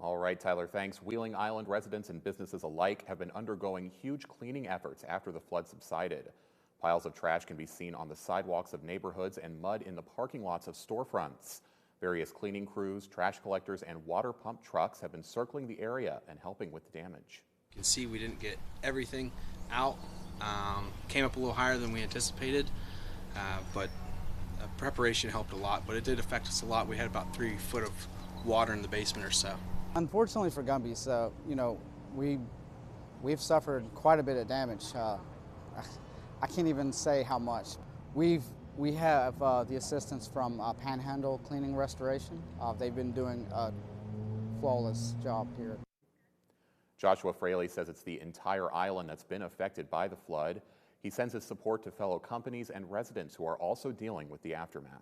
All right, Tyler, thanks. Wheeling Island residents and businesses alike have been undergoing huge cleaning efforts after the flood subsided. Piles of trash can be seen on the sidewalks of neighborhoods and mud in the parking lots of storefronts. Various cleaning crews, trash collectors, and water pump trucks have been circling the area and helping with the damage. You can see we didn't get everything out. Came up a little higher than we anticipated, but preparation helped a lot, but it did affect us a lot. We had about 3 foot of water in the basement or so. Unfortunately for Gumby, we've suffered quite a bit of damage. I can't even say how much. We have the assistance from Panhandle Cleaning Restoration. They've been doing a flawless job here. Joshua Fraley says it's the entire island that's been affected by the flood. He sends his support to fellow companies and residents who are also dealing with the aftermath.